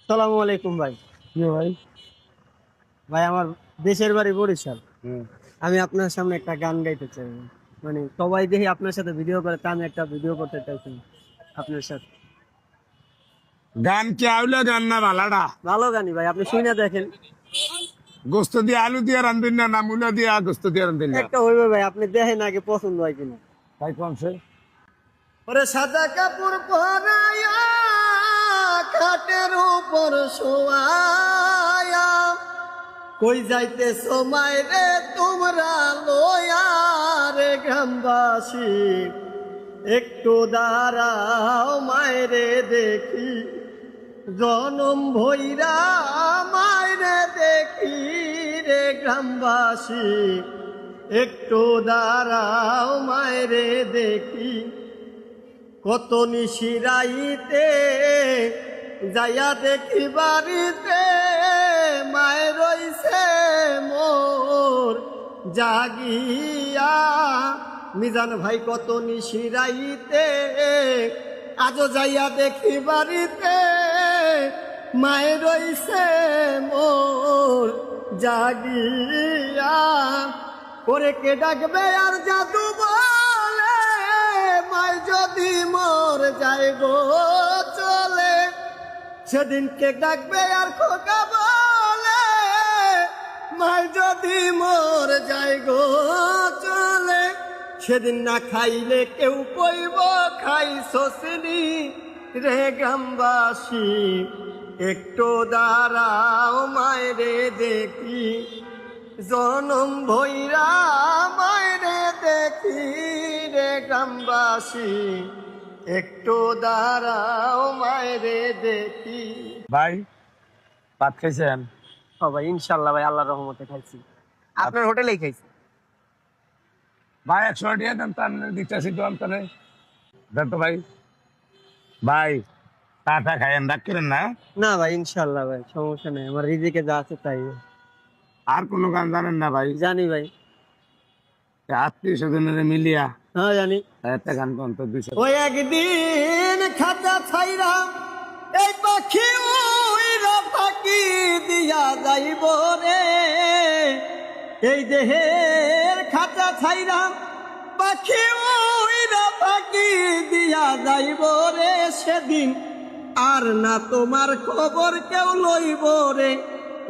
সালামু আলাইকুম ভাই। ভাই ভাই আমার দেশের বাড়ি বরিশাল। হুম। আমি আপনার সামনে একটা গান গাইতে চাই। মানে সবাই দেখি আপনার সাথে ভিডিও করে, তা আমি একটা ভিডিও করতে চাইছি আপনার সাথে। গান কি আউলে গান না ভালাডা? ভালো গানই ভাই, আপনি শুনে দেখেন। গোস্ত দিয়ে আলু দিয়ে রান্ধেন না মুলা দিয়ে গোস্ত দিয়ে রান্ধেন না? একটা হইবে ভাই, আপনি দেখেন আগে পছন্দ হয় কিনা। তাই কমছে। ওরে সাদা কাপড় পরায়া খাটের উপর শোয়ায়া, কই যাইতে সময় রে তোমরা লয়া রে গ্রামবাসী, একটু দাঁড়াও মায়রে দেখি, জনম ভৈরা মায়রে দেখি রে গ্রামবাসী, একটু দাঁড়াও মায়রে দেখি, কত নিশিরাইতে যাইয়া দেখি বাড়িতে, মায়ের রইছে মোর জাগিয়া। মিজান ভাই কত নিশিরাইতে আজও যাইয়া দেখি বাড়িতে, মায়ের রইছে মোর জাগিয়া। করে কে ডাকবে আর জাদু বলে, মায় যদি মোর যায় গো চলে, সেদিন কে ডাকবে আর খোকা বলে, মায় যদি মোর যায় গো চলে, সেদিন না খাইলে কেউ কইব খাই শোষিনী রে গ্রামবাসী, একটু দাঁড়াও মায়রে দেখি, জনম ভৈরা মায়রে দেখি রে গ্রামবাসী, একটু দাঁড়াও মায়রে দেখি। ভাই ভাত খাইছেন? ও ভাই ইনশাল্লাহ ভাই, আল্লাহর রহমতে খাইছি, আপনার হোটেলেই খাইছি। ভাই 100 টাকা দেন, তার দিতেছি তো আমতানে দেন তো ভাই। ভাই টাটা খাইয়েন, রাগ করেন না। না ভাই ইনশাল্লাহ ভাই, সমস্যা নেই, আমার রিজিকে যা আছে তাই। আর কোনো গান জানেন না ভাই? জানি ভাই। আত্মীয় স্বজনের মিলিয়া হ্যাঁ জানি। একটা গান কোন তো 200। ওই একদিন খাতা ছাইরা এই পাখি উইরা ফাঁকি দিয়া যাইব রে, এই দেহের খাতা ছাইরা পাখি উইরা ফাঁকি দিয়া যাইব রে, সেদিন আর না তোমার খবর কেউ লইব রে,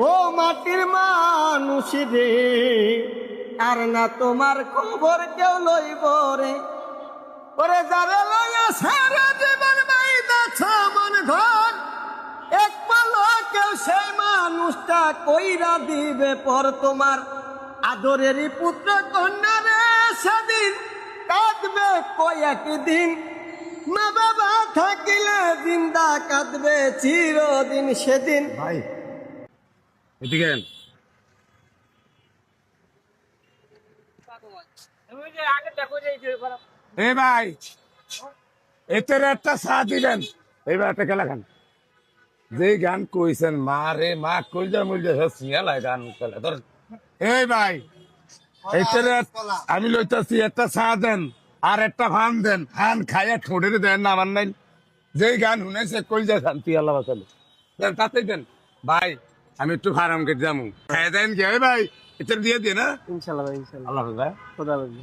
ও মাটির মানুষ রে, আর না তোমার খবর কেউ লইব রে। ওরে যারে লইয়া সারা জীবন বাইদাছ মন ঘর, এক পলকেও সেই মানুষটা কইরা দিবে পর তোমার আদরেরই পুত্র কন্যা রে, সেদিন কাঁদবে কয়েকদিন, মা বাবা থাকিলে জিন্দা কাঁদবে চিরদিন সেদিন। ভাই এদিকে এ ভাই, এতে একটা চা দিলেন, এইবার একটা খেলা খান। যে গান কইছেন মা রে মা কইজা মুলজা সিয়ালায় গান খেলা ধর। এই ভাই এতে আমি লইতাছি একটা চা দেন আর একটা ফান দেন, ফান খাইয়া ঠোঁটের দেন না আমার নাই। যেই গান শুনেছে কইজা শান্তি আল্লাহ বাঁচালো দেন, তাতেই দেন ভাই। আমি একটু ফার্ম কেটে যাবো, খাই দেন কি ভাই, এটা দিয়ে দিয়ে না। ইনশাল্লাহ ভাই, ইনশাল্লাহ। আল্লাহ হাফেজ ভাই। খোদা হাফেজ।